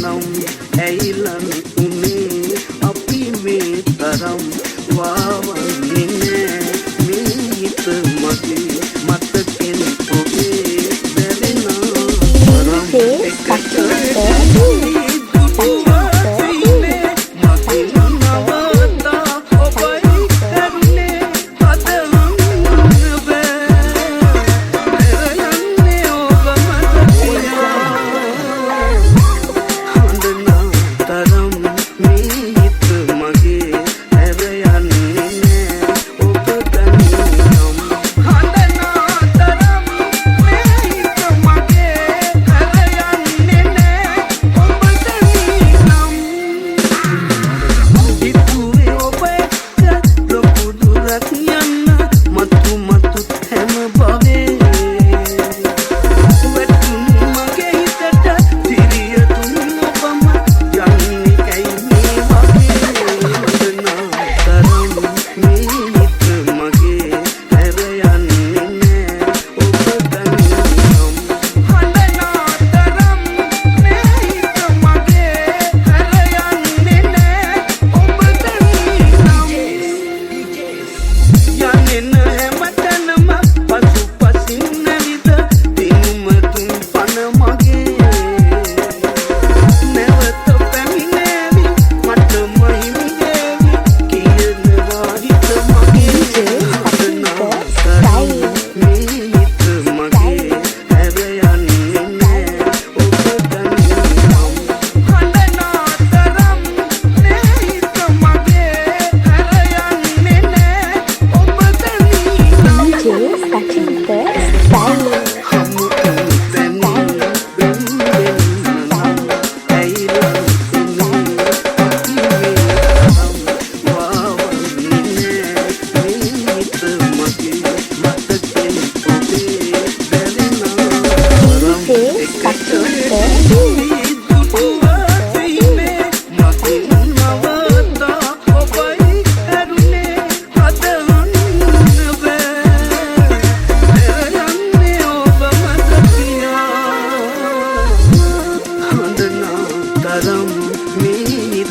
නම් ඇයිලන් උනේ අපි මේ තරම් වාවන්නේ නෑ මේ හිත මගේ මතකෙන් ඔබේ දැවෙනා වරම්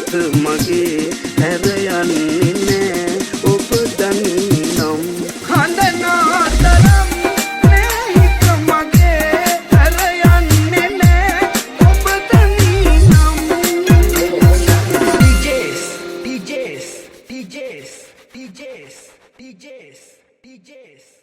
එකට මගේ හැර යන්නේ නෑ ඔබ දන්නේ නම් හඳනා තරම් මේ හිත මගේ හැර යන්නේ නෑ ඔබ දන්නේ නම් DJs